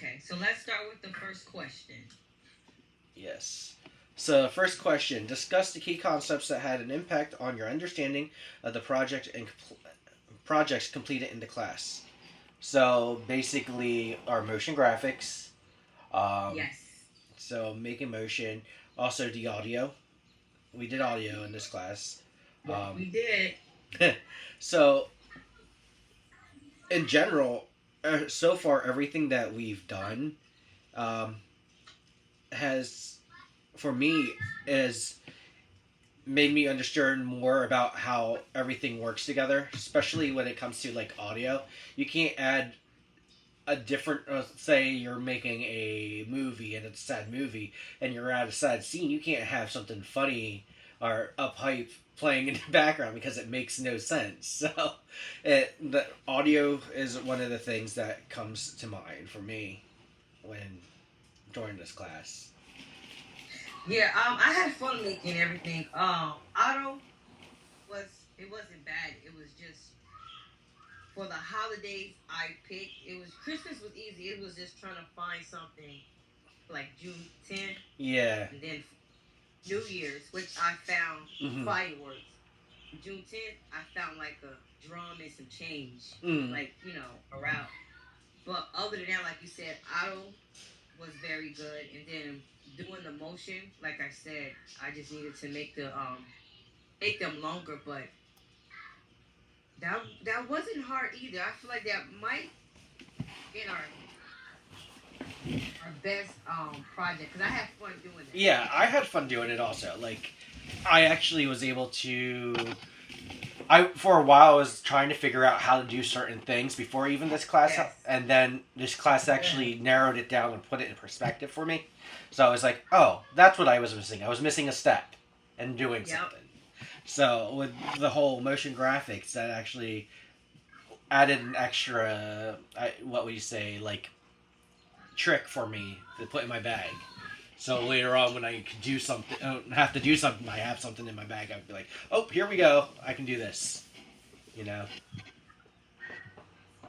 Okay, so let's start with the first question. Yes. So, first question: discuss the key concepts that had an impact on your understanding of the project and projects completed in the class. So, basically, our motion graphics. Um, Yes. so, making motion. Also, the audio. We did audio in this class. Yes, we did. So, in general, so far, everything that we've done um, has, for me, is made me understand more about how everything works together, especially when it comes to like audio. You can't add a different, say you're making a movie and it's a sad movie and you're at a sad scene. You can't have something funny or uphype playing in the background because it makes no sense. So, the audio is one of the things that comes to mind for me when during this class. Yeah, I had fun making everything. Auto was it wasn't bad. It was just for the holidays I picked. It was Christmas was easy. It was just trying to find something like June 10th, Yeah. and then New Year's, which I found Mm-hmm. fireworks. June 10th, I found like a drum and some change, Mm. like around. But other than that, like you said, Auto was very good, and then doing the motion, like I said, I just needed to make them longer, but that wasn't hard either. I feel like that might been our best project because I had fun doing that. Yeah, I had fun doing it also. Like, I actually was able to. I for a while I was trying to figure out how to do certain things before even this class, Yes. and then this class actually narrowed it down and put it in perspective for me. So I was like, oh, that's what I was missing. I was missing a step in doing Yep. something. So with the whole motion graphics, that actually added an extra, what would you say, like trick for me to put in my bag. So later on, when I could do something, I don't have to do something, I have something in my bag. I'd be like, "Oh, here we go. I can do this." You know?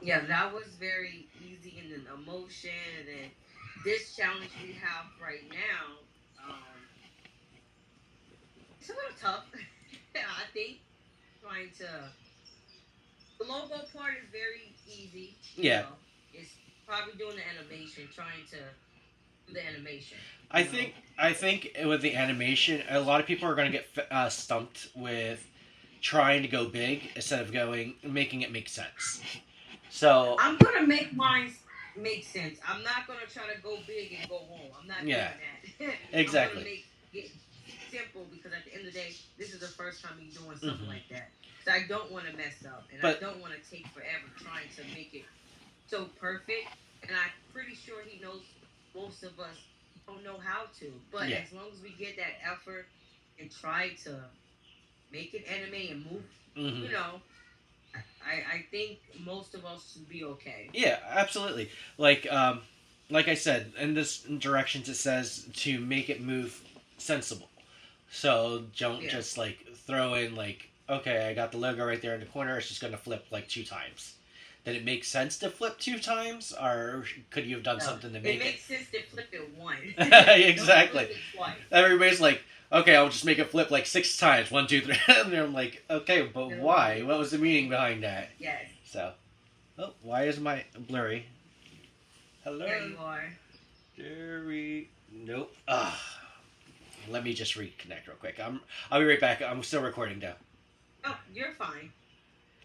Yeah, that was very easy and then emotion and then this challenge we have right now, it's a little tough. I think trying to the logo part is very easy. Yeah. It's probably doing the animation, trying to do the animation. I think I think with the animation, a lot of people are going to get stumped with trying to go big instead of going making it make sense. So I'm gonna make mine make sense. I'm not gonna try to go big and go home. I'm not doing yeah, that. I'm gonna exactly. make it simple because at the end of the day, this is the first time you're doing something Hmm. like that. So I don't want to mess up, and I But don't want to take forever trying to make it so perfect. And I'm pretty sure he knows most of us don't know how to. But yeah. as long as we get that effort and try to make it anime and move, Hmm. you know, I think most of us should be okay. Yeah, absolutely. Like I said, in this directions it says to make it move sensible. So don't Yeah. just like throw in like, okay, I got the logo right there in the corner. It's just gonna flip like two times. Did it make sense to flip two times, or could you have done No, something to it make it? makes sense to flip it once. Don't Exactly. flip it twice. Everybody's like, okay, I'll just make it flip like six times. One, two, three. And I'm like, okay, but No. why? What was the meaning behind that? Yes. So, oh, why is my blurry? Yeah, Hello, you are. Jerry. Nope. Let me just reconnect real quick. I'll be right back. I'm still recording though. Oh, you're fine.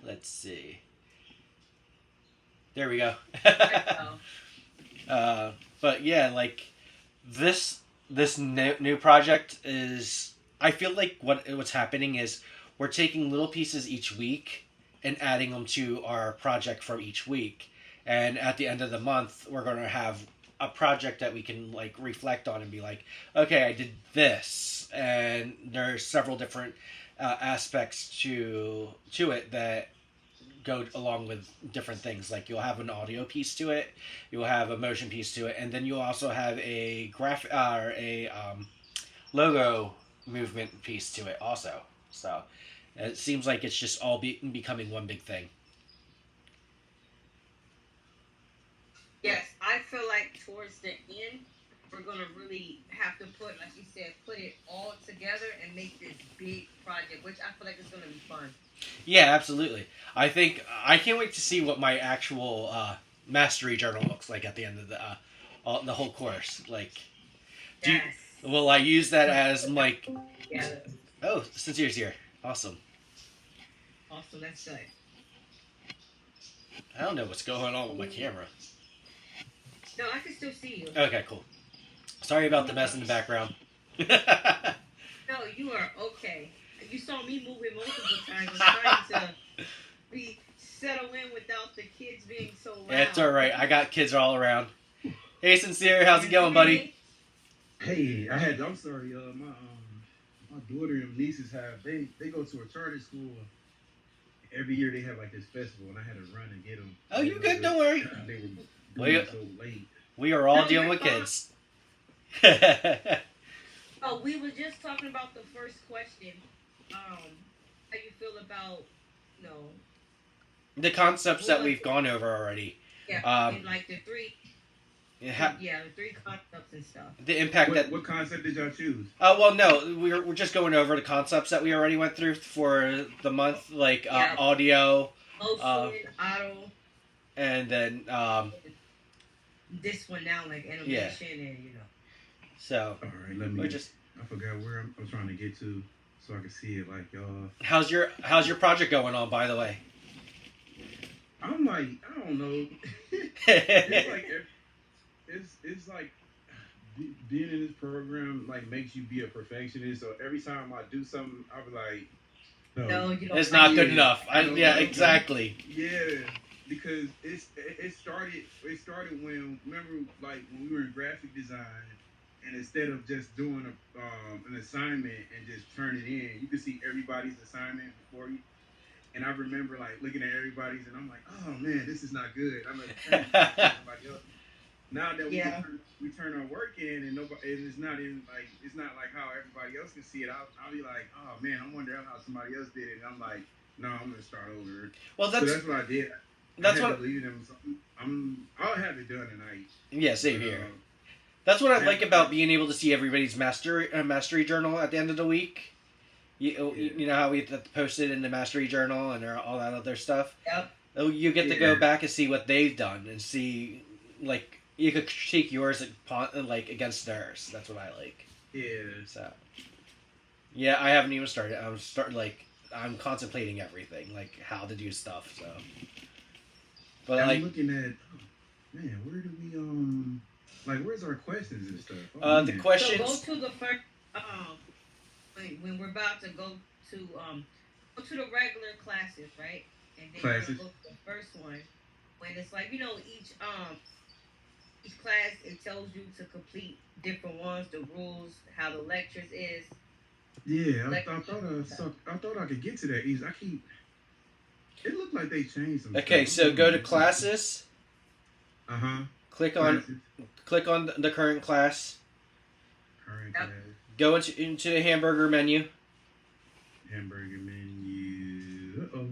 Let's see. There we go. There you go. uh, but yeah, like this new project is. I feel like what's happening is we're taking little pieces each week and adding them to our project from each week, and at the end of the month we're gonna have a project that we can like reflect on and be like, okay, I did this, and there's several different aspects to it that go along with different things. Like you'll have an audio piece to it, you'll have a motion piece to it, and then you'll also have a graphic or a logo movement piece to it also. So it seems like it's just all becoming one big thing. Yes, I feel like towards the end, we're gonna really have to put, like you said, put it all together and make this big project, which I feel like is gonna be fun. Yeah, absolutely. I can't wait to see what my actual mastery journal looks like at the end of the whole course. Like, do you, Yes. will I use that as like? Yeah. Oh, Sincere's here. Awesome. Awesome. That's good. I don't know what's going on with my camera. No, I can still see you. Okay, cool. Sorry about the mess in the background. No, you are okay. You saw me moving multiple times. I'm trying to be settle in without the kids being so loud. It's all right. I got kids all around. Hey, Sincere, how's it going, buddy? Hey, I'm sorry, my daughter and nieces they go to a charter school. Every year they have like this festival, and I had to run and get them. Oh, you good? Don't worry. They were doing it so late. We are all No, dealing you're with fine. kids. Oh, we were just talking about the first question. How you feel about, you know, The concepts that we've gone over already. yeah, like the three, The the three concepts and stuff. impact that. What concept did y'all choose? Well, no, we're just going over the concepts that we already went through for the month, like Yeah. audio, Motion, auto, and then this one now, like animation and, you know. so All right, let we're me. just. I forgot where I'm trying to get to, so I can see it. Like y'all. How's your project going on, by the way? I'm like, I don't know. It's like it's like being in this program like makes you be a perfectionist. So every time I do something, I'll be like, No, you don't. It's not good Yeah. enough. I don't Yeah, know. exactly. Yeah, because it started when, remember, like when we were in graphic design, and instead of just doing an assignment and just turn it in, you could see everybody's assignment before you. And I remember like looking at everybody's, and I'm like, oh man, this is not good. I'm like, everybody else. Now that we turn our work in, and nobody, and it's not like how everybody else can see it. I'll be like, oh man, I wonder how somebody else did it. And I'm like, no, I'm gonna start over. Well, So that's what I did. that's I had what. to leave them. So I'll have it done tonight. Yeah, same But, here. That's what I like about being able to see everybody's mastery journal at the end of the week. You know how we have to post it in the mastery journal and all that other stuff. Yep. Oh, you get to go back and see what they've done and see, like, you could critique yours like against theirs. That's what I like. Yeah. So, yeah, I haven't even started. I'm contemplating everything, like how to do stuff. So, but I'm like, looking at. Oh, man, where do we like? Where's our questions and stuff? the man. questions. So go to the first. When we're about to go to go to the regular classes, right? And then you're gonna go to the first one when it's like, you know, each class, it tells you to complete different ones, the rules, how the lectures is. Yeah, I thought I could get to that easy. It looked like they changed some. Okay, so go to classes. Click on the current class. Current Yep. class. Go into the hamburger menu. Hamburger menu. Uh oh.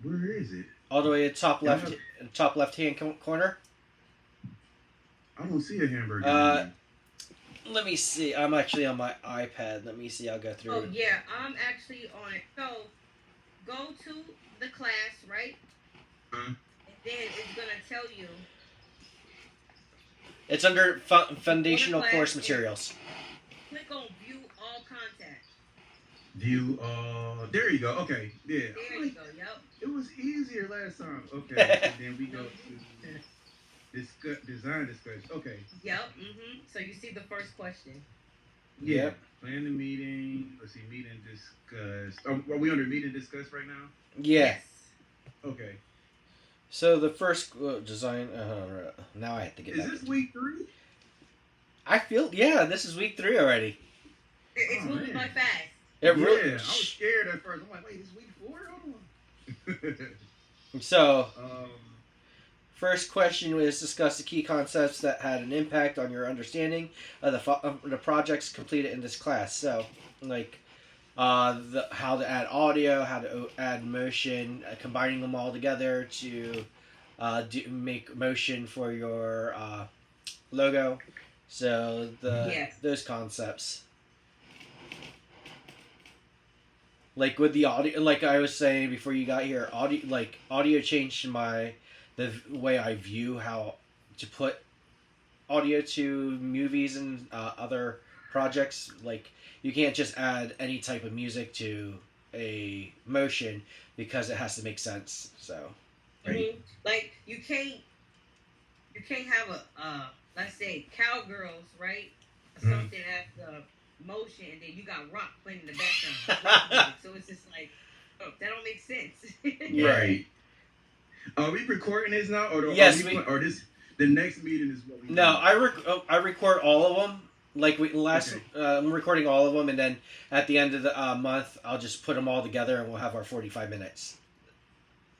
Where is it? All the way to top left hand corner. I don't see a hamburger menu. Let me see. I'm actually on my iPad. Let me see. I'll go through. Oh yeah, I'm actually on it. So go to the class, right? And then it's gonna tell you. It's under foundational Class, course yeah. materials. Click on view all content. View. There you go. Okay. Yeah. There you go. Yep. It was easier last time. Okay. And then we go to design discussion. Okay. Yep. So you see the first question. Yeah. Yep. Plan the meeting. Let's see. Meet and discuss. Are we under meet and discuss right now? Yeah. Yes. Okay. So the first design. Now I have to get Is back. this week 3? I feel this is week 3 already. It's Oh, moving man. by fast. It Yeah. really. I was scared at first. I'm like, wait, this week 4? Hold on. So um. first question was discuss the key concepts that had an impact on your understanding of the projects completed in this class. So like. How to add audio, how to add motion, combining them all together to make motion for your logo. So Yes. those concepts, like with the audio, like I was saying before you got here, audio changed the way I view how to put audio to movies and other projects. Like you can't just add any type of music to a motion because it has to make sense. So Right. Like you can't have a let's say cowgirls, right? Or Mhm. something as the motion, and then you got rock playing in the background. Rock music. So it's just like, oh, that don't make sense. Yeah. Right. Are we recording this now, or Yes, or this the next meeting is what we? No, do? I record all of them. Like Okay. I'm recording all of them, and then at the end of the month, I'll just put them all together, and we'll have our 45 minutes.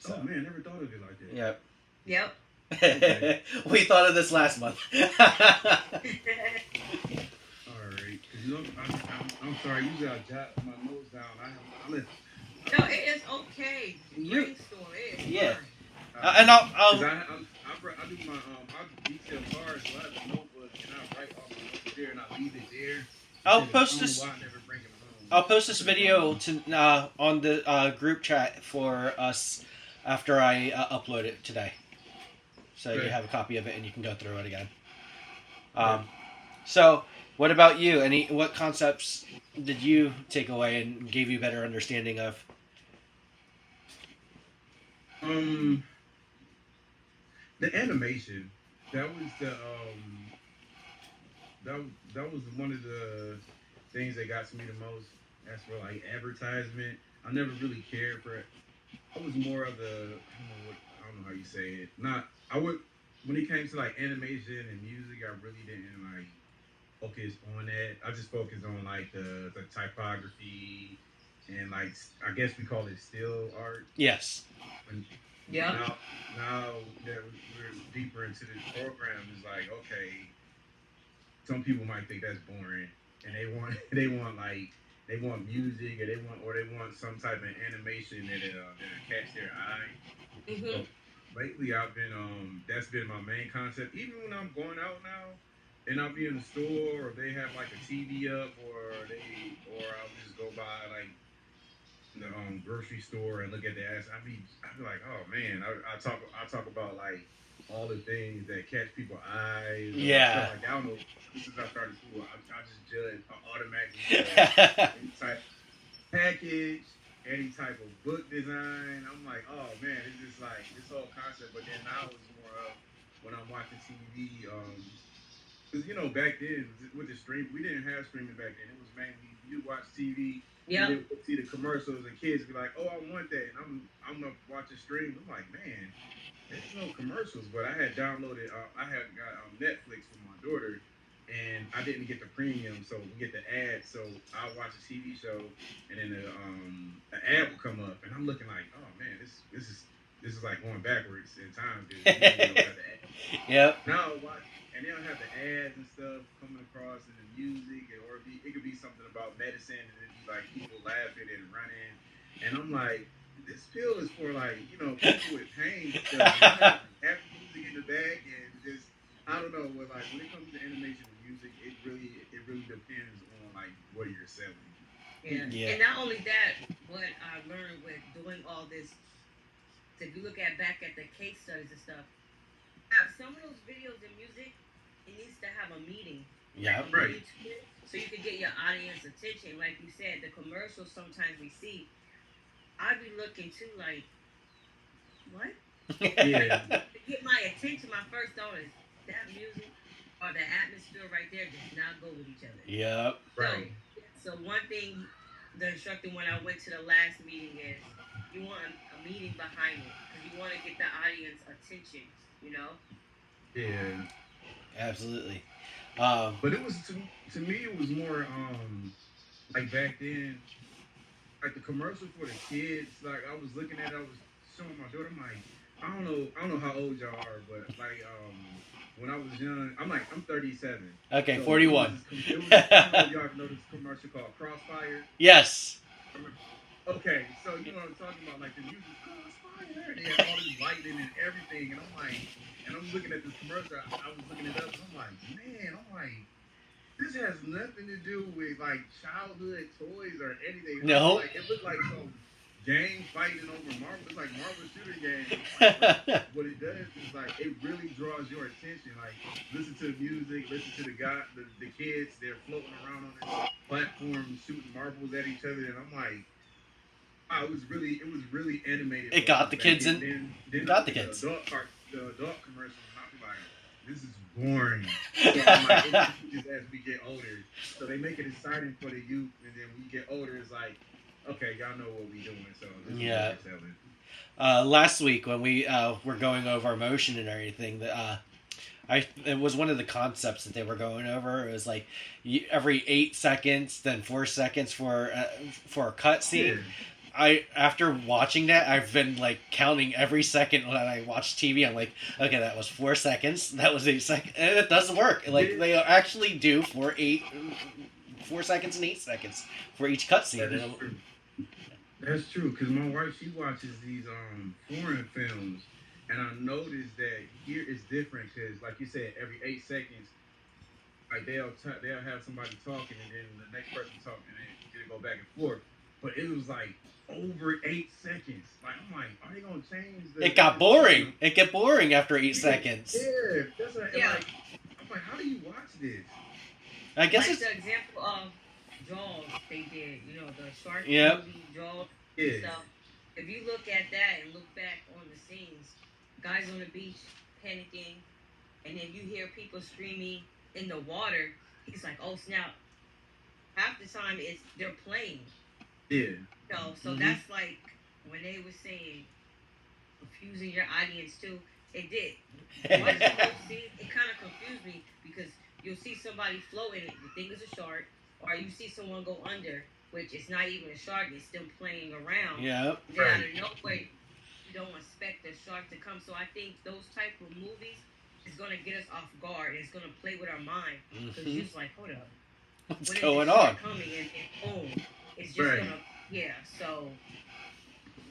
Oh man, never thought of it like that. Yep. Yep. Okay. We thought of this last month. All right. 'Cause you know, I'm sorry. Usually I jot my notes down. I left. No, it is okay. You- Brainstorm. It is Yeah. fine. And Cause I'll I do my I detail cards, so I have a notebook and I write all my notes there and I leave it there. I'll Because post I don't this. know why I never bring them home. I'll post this video to on the group chat for us after I upload it today, so you Okay. have a copy of it and you can go through it again. So what about you? What concepts did you take away and gave you a better understanding of? The animation, that was the that was one of the things that got to me the most. As for like advertisement, I never really cared for it. I was more of the I don't know how you say it. Not I would when it came to like animation and music, I really didn't like focus on that. I just focused on like the typography and like I guess we call it still art. Yes. And Yeah. now that we're deeper into this program, it's like okay, some people might think that's boring, and they want music, or they want some type of animation that'll catch their eye. Mm-hmm. So lately, I've been that's been my main concept. Even when I'm going out now, and I'll be in the store, or they have like a TV up, or I'll just go by like the grocery store and look at the ads. I'd be like, oh man, I talk about like all the things that catch people's eyes. Yeah. Stuff like that. I don't know. Since I started school, I just judge automatically judge any type of package, any type of book design. I'm like, oh man, it's just like this whole concept. But then now it's more of when I'm watching TV. Because you know back then with the stream, we didn't have streaming back then. It was mainly you watch TV. Yeah. And then see the commercials and kids be like, "Oh, I want that," and I'm up watching streams. I'm like, man, there's no commercials. But I had downloaded, I had got Netflix for my daughter, and I didn't get the premium, so we get the ad. So I watch a TV show, and then the ad will come up, and I'm looking like, oh man, this is like going backwards in time because we don't have the ad. Yep. Now watch. And they'll have the ads and stuff coming across in the music, or it could be something about medicine, and it'd be like people laughing and running. And I'm like, this pill is for like people with pain stuff. Have music in the back, and just I don't know. But like when it comes to animation and music, it really depends on like what you're selling. Yeah. Yeah. And not only that, what I learned with doing all this, if you look back at the case studies and stuff, some of those videos and music, it needs to have a meaning. Yeah. Like, Right. so you can get your audience attention. Like you said, the commercials sometimes we see, I'd be looking too like, what? Yeah. To get my attention, my first thought is that music or the atmosphere right there does not go with each other. Yep. Right. So one thing the instructor when I went to the last meeting is you want a meaning behind it because you want to get the audience attention, Yeah. Absolutely. But it was to me it was more like back then, like the commercial for the kids. Like I was looking at, I was showing my daughter. I'm like, I don't know how old y'all are, but like when I was young, I'm 37. Okay, So 41. I don't know if y'all know this commercial called Crossfire. Yes. Okay, so you know what I'm talking about, like the music Crossfire. They had all these lighting marketing and everything, and I'm looking at this commercial. I was looking it up, and I'm like, this has nothing to do with like childhood toys or anything. No. Like it looked like some gang fighting over Marvel. It's like Marvel shooter games. But what it does is like it really draws your attention. Like listen to the music, listen to the kids. They're floating around on this platform, shooting marbles at each other, and I'm like, oh, it was really animated. It got the kids in. Then Got the kids. The adult commercials, and I'm like, this is boring. So I'm like, it teaches as we get older. So they make it exciting for the youth, and then when you get older, it's like, okay, y'all know what we doing. So this Yeah. is what we're selling. Last week when we were going over emotion and everything, it was one of the concepts that they were going over. It was like every 8 seconds, then 4 seconds for a cutscene. Yeah. After watching that, I've been like counting every second when I watch TV. I'm like, okay, that was 4 seconds. That was 8 seconds, and it doesn't work. Like they actually do 4 seconds and 8 seconds for each cutscene. That's true, because my wife, she watches these foreign films, and I noticed that here it's different, because like you said, every 8 seconds, like they'll have somebody talking, and then the next person talking, and it'll go back and forth. But it was like over 8 seconds. Like I'm like, are they gonna change the? It got boring. It get boring after 8 seconds. Yeah, that's what. Yeah. Like, I'm like, how do you watch this? I guess Like it's the example of Jaws they did, you know, the shark Yep. movie, Jaws Yeah. stuff. If you look at that and look back on the scenes, guys on the beach panicking, and then you hear people screaming in the water, he's like, oh snap. Half the time they're playing. Yeah. So that's like when they were saying confusing your audience too. It did. Watching those scenes, it kind of confused me because you'll see somebody floating, you think it's a shark, or you see someone go under, which is not even a shark, it's still playing around. Yep. Then out of nowhere, you don't expect the shark to come. So I think those type of movies is gonna get us off guard. It's gonna play with our mind because you're just like, hold up, What's when is going this on? shark coming and boom, it's just Right. gonna So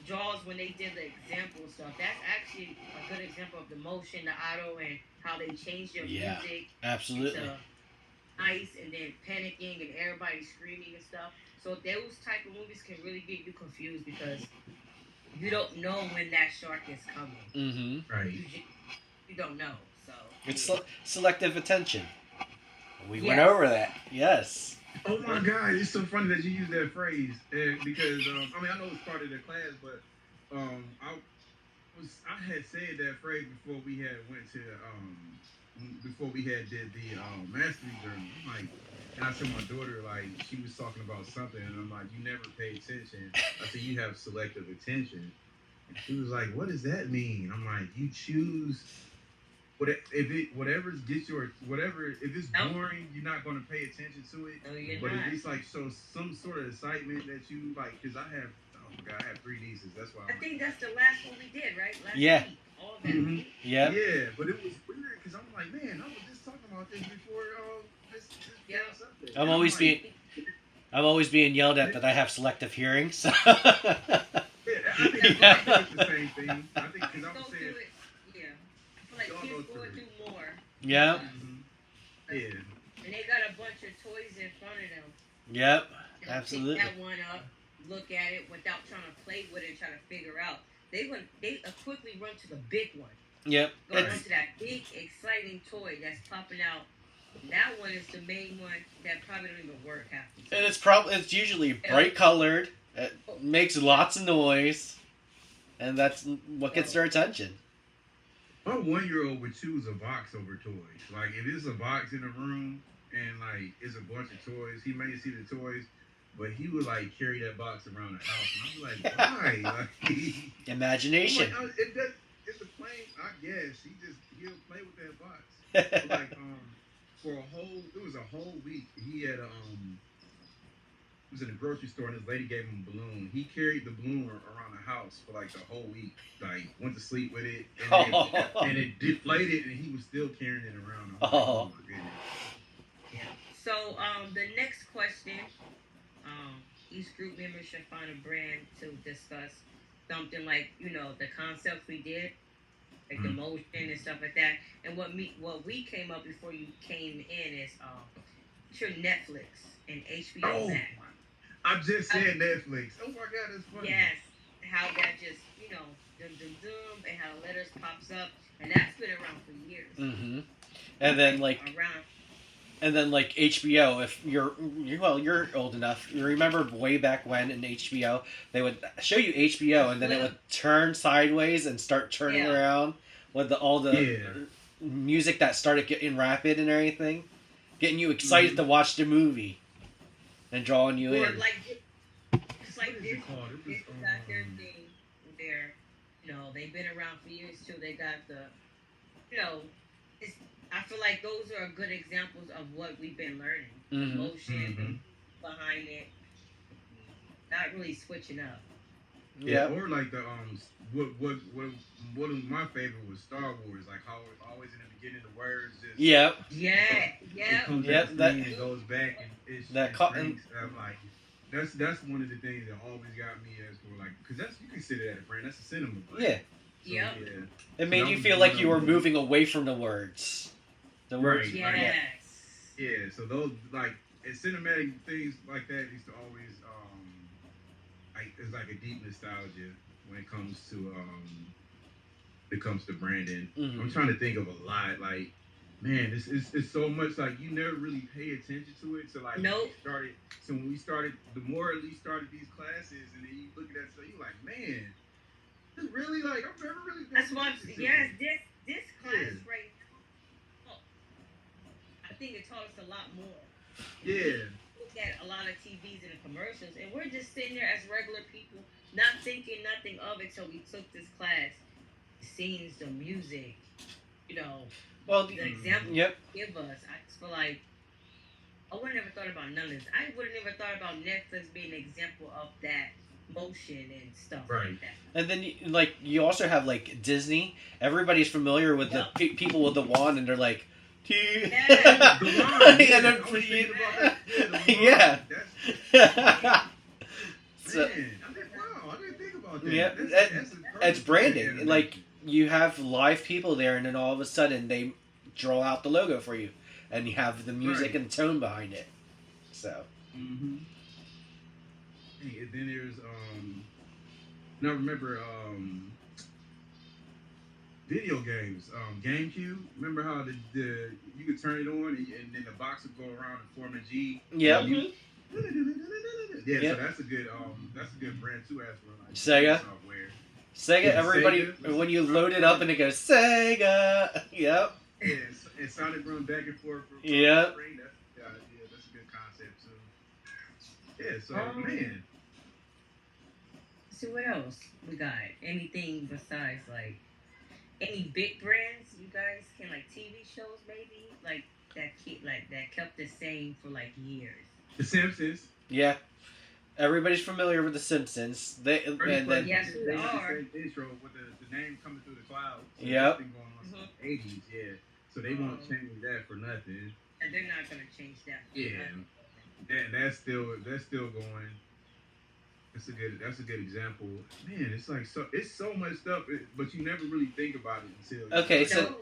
Jaws, when they did the example stuff, that's actually a good example of the motion, the auto, and how they changed your Yeah. music Absolutely. to ice and then panicking and everybody screaming and stuff. So those type of movies can really get you confused because you don't know when that shark is coming. Mm-hmm. Right. You don't know. So It's selective attention. We went Yes. over that. Yes. Oh my God, it's so funny that you use that phrase because I know it's part of the class, but I had said that phrase before we had went to before we had did the mastery journey. I'm like, and I told my daughter like she was talking about something, and I'm like, you never pay attention. I said you have selective attention. And she was like, what does that mean? I'm like, you choose. Whatever if it's boring, you're not going to pay attention to it. No, you're But not. if it's like so some sort of excitement that you like, because I have 3 nieces. That's why. I think that's the last one we did, right? Last Yeah. week. All of that. Mhm. Yep. Yeah, but it was weird because I'm like, man, I was just talking about this before this Yeah. subject. I'm And always like, I'm always being yelled at that I have selective hearing. So. Yeah, I think it's the same thing. I think because I Go was through saying. it. Yeah. I feel like kids going through more. Yep. Mhm. Yeah. And they got a bunch of toys in front of them. Yep. They'll Absolutely. Pick that one up, look at it without trying to play with it and try to figure out. They quickly run to the big one. Yep. Go run It's, to that big, exciting toy that's popping out. That one is the main one that probably don't even work half the time. and it's usually bright colored. It makes lots of noise, and that's what gets their attention. My 1-year-old would choose a box over toys. Like if it's a box in a room and like it's a bunch of toys, he may see the toys, but he would like carry that box around the house, and I'm like, why? Like, Imagination. I'm like, it's a plane. I guess he'll play with that box. But, like it was a whole week. He had he was in the grocery store and this lady gave him a balloon. He carried the balloon around the house for like the whole week. Like went to sleep with it, and it deflated, and he was still carrying it around. I'm like, oh my goodness. Yeah. So the next question, each group member should find a brand to discuss something like the concepts we did. like the motion and stuff like that. And what we came up before you came in is sure Netflix and HBO Oh, Max. I just said Netflix. Oh my god, that's funny. Yes, how that just dum dum dum, and how letters pops up, and that's been around for years. Mm-hmm. And then Around. like HBO, if you're old enough. You remember way back when in HBO they would show you HBO and then it would turn sideways and start turning Yeah. around with all the Yeah. music that started getting rapid and everything, getting you excited to watch the movie and drawing you Or in. like it's like What is this. it called? It was, This got their thing where they've been around for years too. They got the it's. I feel like those are good examples of what we've been learning. Mhm. Motion behind it, not really switching up. Yeah, Yep. or like the what of my favorite was Star Wars. Like how always in the beginning the words just Yep. Yeah, it yeah. comes Yep, at the that- screen and goes back and it's that it co- brings, I'm like that's one of the things that always got me as for like because that's you consider that a brand, that's a cinema brand. Yeah. So, Yep. yeah. It made that you was feel one like of you were them. moving away from the words. The words. Right. Yes. Yeah, so those like and cinematic things like that used to always like it's like a deep nostalgia when it comes to branding. Mhm. I'm trying to think of a lot. Like, man, it's so much like you never really pay attention to it. So like Nope. when we started, the more we started these classes, and then you look at that stuff, you like, man, it's really like I've never really. That's why. Yes, this class Yeah. right now. I think it taught us a lot more. Yeah. Look at a lot of TVs and the commercials, and we're just sitting there as regular people, not thinking nothing of it till we took this class. The scenes, the music, Well, the example yep. give us. I just feel like I would have never thought about none of this. I would have never thought about Netflix being an example of that motion and stuff Right. like that. And then you also have like Disney. Everybody's familiar with the people with the wand, and they're like, Yeah. The line, And I then- was thinking about that. Yeah. The line. Yeah. That's, So- man, I didn't think about that. Yeah, That's that- a perfect it's branding. brand. Like you have live people there, and then all of a sudden they draw out the logo for you, and you have the music Right. and tone behind it. So Mm-hmm. And then there's now remember video games, GameCube. Remember how the you could turn it on and then the box would go around and form a G. yep. Mhm. Yeah, Yep. so that's a good brand too as for like Sega. software. Sega. Yeah, Everybody, Sega. when you load it up and it goes Sega. Yep. Yeah, and Sonic run back and forth. Yep. That's a good concept too. Yeah, so man. So what else we got? Anything besides like any big brands you guys can like TV shows maybe like that kept the same for like years. The Simpsons. Yeah. Everybody's familiar with the Simpsons. And then Yes, we are. Intro with the name coming through the clouds. So Yep. that's been going on since the 80s, yeah. So they won't change that for nothing. And they're not gonna change that. Yeah. That's still going. That's a good example. Man, it's like it's so much stuff, but you never really think about it until. Okay, so-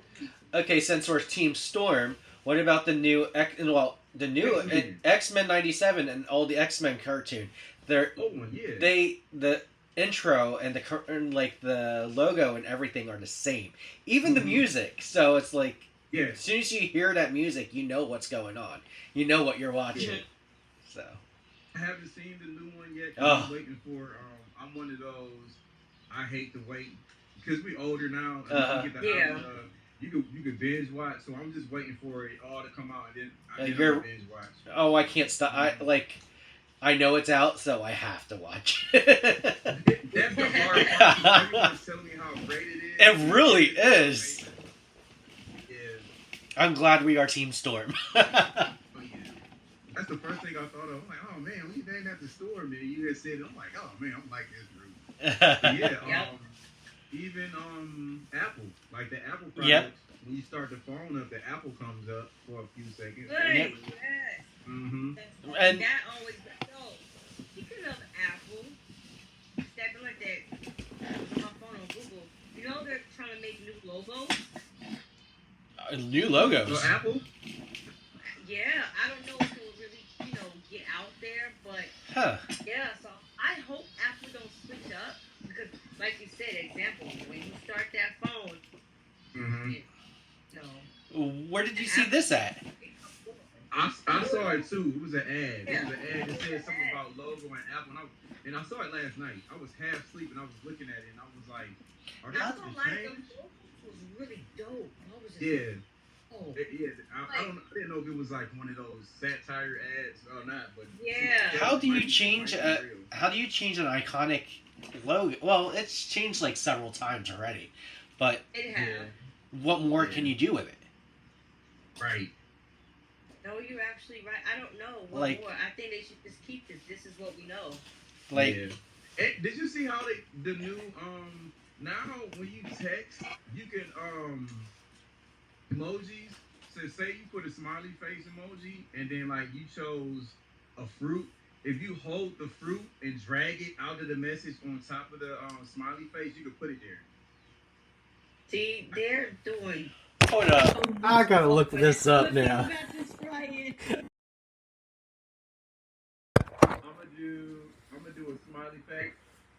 Okay, since we're Team Storm, what about the new X-Men. X-Men 97 and all the X-Men cartoon? They're Oh, yeah. the intro and the logo and everything are the same. Even the Mhm. music. So it's like Yeah. as soon as you hear that music, you know what's going on. You know what you're watching. Yeah. So I haven't seen the new one yet. Oh. I'm waiting for. I'm one of those. I hate to wait because we older now. And Uh-huh. you get the Yeah. option of- you could binge watch. So I'm just waiting for it all to come out, and then I You're- can binge watch. oh, I can't stop. I know it's out, so I have to watch. That's the hard part. Everyone's telling me how great it is. It really is. Yeah. I'm glad we are Team Storm. Oh, yeah. That's the first thing I thought of. I'm like, oh man, we named at the store, man. You had said it. I'm like, oh man, I'm like this group. But yeah, Yep. even Apple, like the Apple products, Yep. when you start the phone up, the Apple comes up for a few seconds. Right. Yes. Mm-hmm. And- that always speaking of Apple, stepping like that on my phone on Google, they're trying to make new logos. New So logos. Apple. Yeah, I don't know if it will really, get out there, but Huh. yeah. So I hope Apple don't switch up because, like you said, example, when you start that phone, Mm-hmm. it, you know, Where did you see this at? I saw it too. It was an ad. Yeah. It was an ad that said something about logo and Apple, and I saw it last night. I was half asleep and I was looking at it and I was like, "Are they I supposed felt to like the change?" logos was really dope. I was just Yeah, oh, I didn't know if it was like one of those satire ads or not, but yeah. How do you Might change be a? real. How do you change an iconic logo? Well, it's changed like several times already, but It has. Yeah, what more Yeah. can you do with it? right. No, you're actually right. I don't know what Like- more. I think they should just keep this. This is what we know. Like, Yeah. And did you see how the new now when you text you can emojis. So say you put a smiley face emoji and then like you chose a fruit. If you hold the fruit and drag it out of the message on top of the smiley face, you can put it there. See, they're doing. hold up. I gotta look this up now. I'm gonna do a smiley face.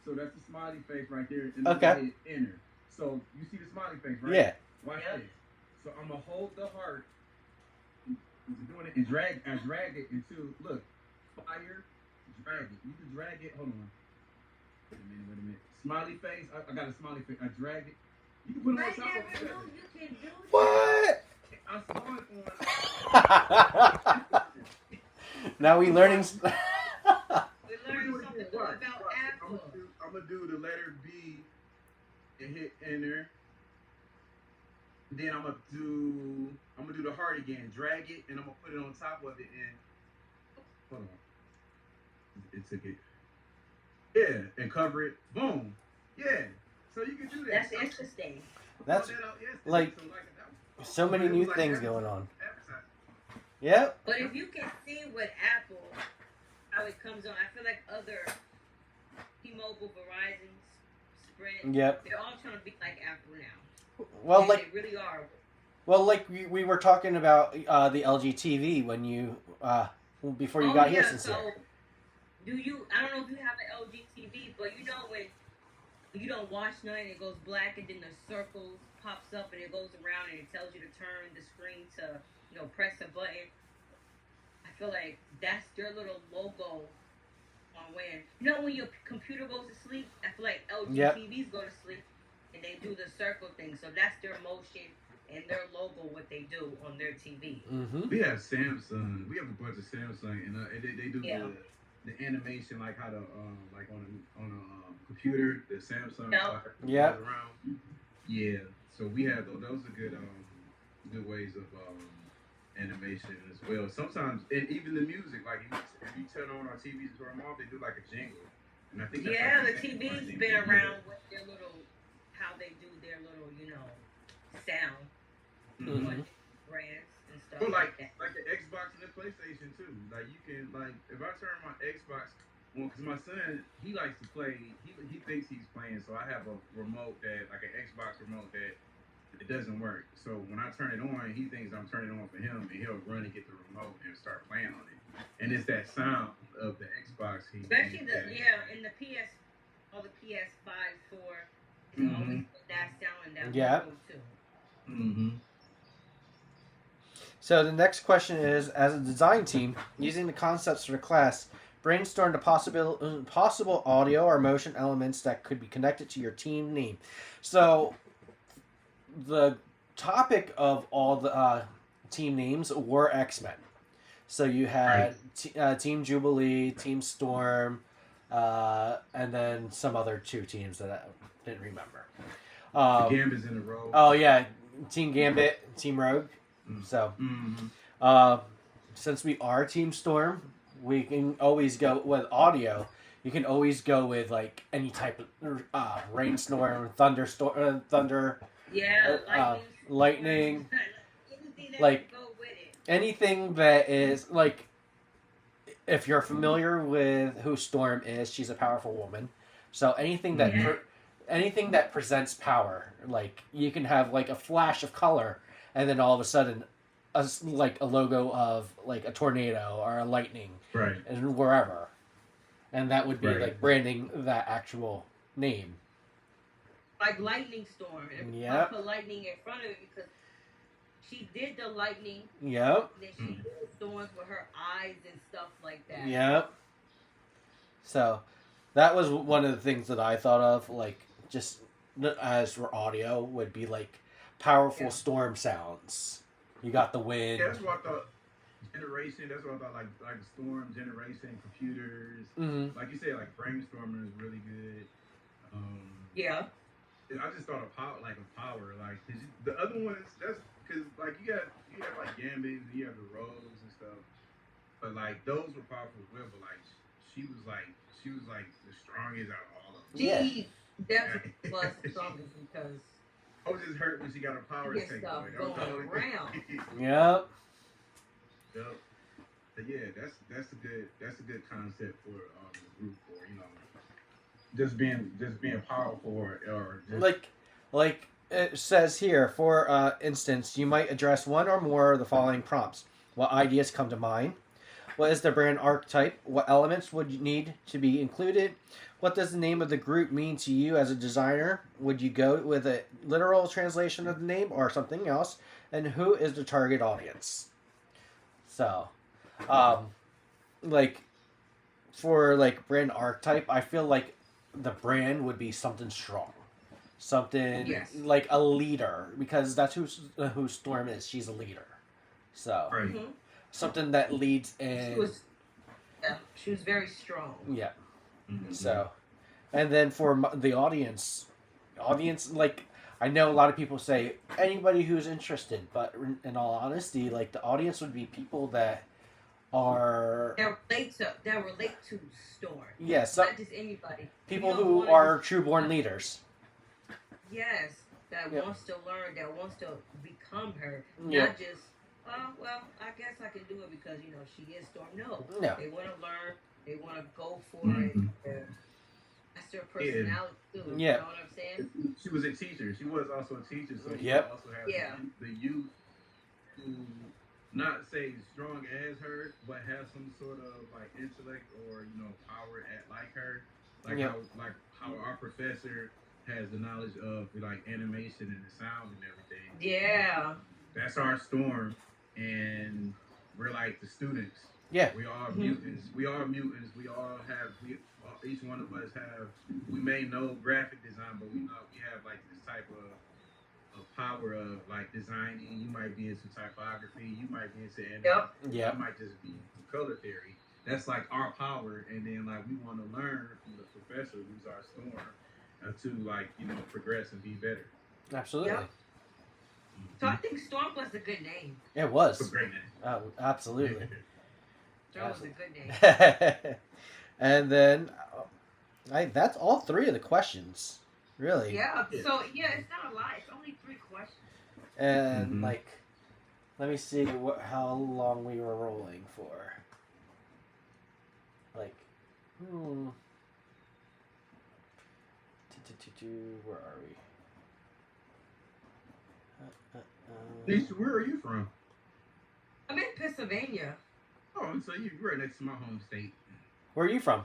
So that's the smiley face right there. And then Okay. hit enter. So you see the smiley face, right? Yeah. Watch Yep. this. So I'm gonna hold the heart. Doing it and drag it into look. Fire. Drag it. You can drag it. Hold on. Wait a minute. Smiley face. I got a smiley face. I drag it. You can put it on I top never of knew whatever. you can do that. What? I saw it on. Now we learning. We learned something new about Apple. I'm gonna do the letter B and hit enter. Then I'm gonna do the heart again. Drag it and I'm gonna put it on top of it and hold on. It took it. Yeah, and cover it. Boom. Yeah. So you can do that. That's interesting. That's like so many new things going on. Yep. But if you can see what Apple, how it comes on, I feel like other T-Mobile, Verizon, Sprint, Yep. they're all trying to be like Apple now. Well, And like they really are. Well, like we were talking about the LG TV when you before you got here, Sincere. Do you? I don't know if you have an LG TV, but you know when you don't watch nothing, it goes black, and then the circles pops up, and it goes around, and it tells you to turn the screen to press a button. I feel like that's their little logo on when your computer goes to sleep. I feel like LG Yep. TVs go to sleep, and they do the circle thing. So that's their motion and their logo, what they do on their TV. Mm-hmm. We have Samsung. We have a bunch of Samsung, and they do Yeah. the animation like how to like on a computer, the Samsung. Yeah. Yeah. Around. Yeah. So we have those are good ways of animation as well. Sometimes, and even the music, like if you turn on our TVs and turn them off, they do like a jingle. And I think that's Yeah, the like the TV's thing been they do. around with their little, how they do their little, sound Mhm. Mhm. brands and stuff But like that. like the Xbox and the PlayStation too. Like you can if I turn my Xbox on, because my son he likes to play. He thinks he's playing, so I have a remote that like an Xbox remote that it doesn't work. So when I turn it on, he thinks I'm turning it on for him, and he'll run and get the remote and start playing on it. And it's that sound of the Xbox. Especially in the PS, all the PS5, 4, it's Mhm. always that sound and that Yeah. logo too. Mm-hmm. So the next question is: as a design team, using the concepts for the class, brainstorm the possible audio or motion elements that could be connected to your team name. So the topic of all the team names were X-Men. So you had Team Jubilee, Team Storm, and then some other two teams that I didn't remember. Gambit's in a row. Oh yeah, Team Gambit, Team Rogue. Mm. So Mm-hmm. since we are Team Storm, we can always go with audio. You can always go with like any type of rainstorm, thunderstorm, thunder, Yeah, lightning, anything that like- can go with it. anything that is like. If you're familiar with who Storm is, she's a powerful woman. So anything that Yeah. anything that presents power. Like you can have like a flash of color, and then all of a sudden, like a logo of like a tornado or a lightning, Right. and wherever, and that would be Right. like branding that actual name. Like lightning storm. And I Yep. put lightning in front of it because she did the lightning. Yep. And then she did the storms with her eyes and stuff like that. Yep. So, that was one of the things that I thought of, like just as for audio, would be like powerful Yeah. storm sounds. You got the wind. Yeah, that's what I thought. Generation. That's what I thought. Like storm generation, computers. Hmm. Like you said, like brainstorming is really good. Yeah. I just thought of power, like the other ones. That's because like you have like Gambit, and you have the Rose and stuff. But like those were powerful as well. But like she was like the strongest out of all of them. Yeah. She definitely was the strongest because I was just hurt when she got her powers Get taken stuff away. going around. Yep. Yep. But yeah, that's a good concept for the group, for just being powerful or just, Like it says here, for instance, you might address one or more of the following prompts. What ideas come to mind? What is the brand archetype? What elements would you need to be included? What does the name of the group mean to you as a designer? Would you go with a literal translation of the name or something else? And who is the target audience? So, like, for like brand archetype, I feel like the brand would be something strong, something Yes. like a leader, because that's who Storm is. She's a leader. So right. Mhm. something that leads in. She was very strong. Yeah. Mhm. So, and then for the audience, like I know a lot of people say anybody who's interested, but in all honesty, like the audience would be people that are That relate to Storm. yes, Not just anybody. people You don't who wanna are true-born leaders. Yes, that Yep. wants to learn, that wants to become her. Yep. Not just, oh, well, I guess I can do it because, she is Storm. No. No. They want to learn. They want to go for Mhm. it. That's their personality, too. Yeah. You know what I'm saying? She was a teacher. She was also a teacher, so you Yep. also have Yeah. the youth who not say strong as her, but have some sort of like intellect or power at like her, like Yep. how our professor has the knowledge of like animation and the sound and everything. Yeah. That's our Storm, and we're like the students. Yeah. We are Mhm. mutants. We are mutants. We all have. Each one of us have. We may know graphic design, but we have like this type of power of like designing. You might be into typography. You might be into animation. Yep. Yep. You might just be into color theory. That's like our power, and then like we want to learn from the professor, who's our Storm, to like progress and be better. Absolutely. Yep. So I think Storm was a good name. It It's a was. great name. Absolutely. Storm was a good name. And then, that's all three of the questions, really. Yeah. So, it's not a lot. It's only 3 questions. And Mhm. like, let me see how long we were rolling for. Like, where are we? Nisha, where are you from? I'm in Pennsylvania. Oh, so you're right next to my home state. Where are you from?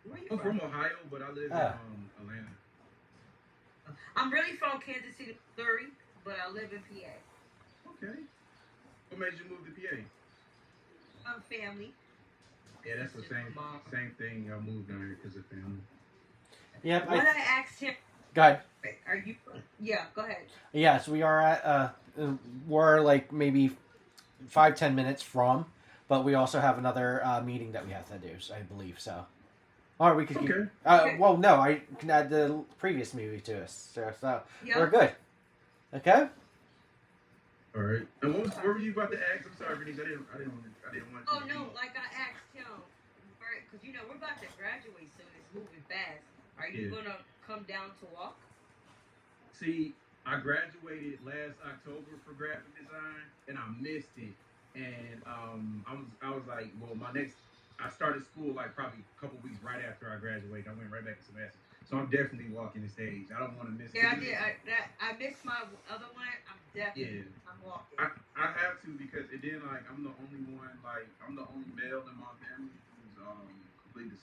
Where you I'm from? from Ohio, but I live Ah. in Atlanta. I'm really from Kansas City, Missouri, but I live in PA. Okay. What made you move to PA? I'm family. Yeah, that's the same thing. I moved down here because of family. Yep. When I asked him, Go ahead. are you? Yeah, go ahead. Yes, we are at. We're like maybe 5-10 minutes from, but we also have another meeting that we have to do. So I believe so. Or we could. Okay. Well, no, I can add the previous movie to us. So Yeah. we're good. Okay. All right. And what were you about to ask? I'm sorry, Bernice. I didn't want you Oh to no, be- like I asked him, because we're about to graduate soon. It's moving fast. Are you Yeah. gonna come down to walk? See, I graduated last October for graphic design, and I missed it. And I was like, well, I started school like probably a couple weeks right after I graduated. I went right back to semester. So I'm definitely walking the stage. I don't want to miss it. Yeah, I did. I missed my other one. I'm definitely. Yeah. I'm walking. I have to because it then like I'm the only one like I'm the only male in my family who's completed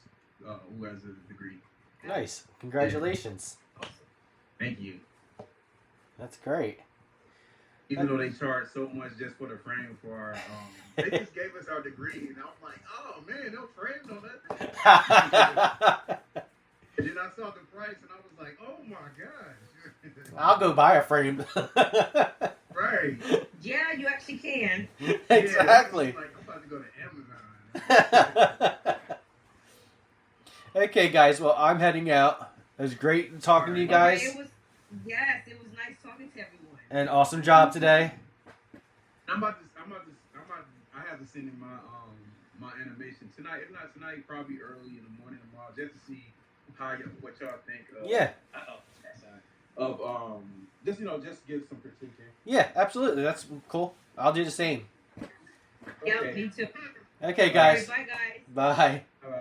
who has a degree. Nice. Congratulations. Awesome. Thank you. That's great. Even though they charge so much just for the frame for our they just gave us our degree and I was like, oh man, no frame, no nothing. And then I saw the price and I was like, oh my gosh. I'll go buy a frame. Right. Yeah, you actually can. Exactly. Yeah, like I'm about to go to Amazon. Okay, guys. Well, I'm heading out. It was great talking to you guys. It was nice talking to everyone. An awesome job today. I have to send in my animation tonight. If not tonight, probably early in the morning tomorrow, just to see what y'all think of. Yeah. Of just just give some critique. Yeah, absolutely. That's cool. I'll do the same. Yeah, Okay. me too. Okay, guys. All right, bye, guys. Bye. All right.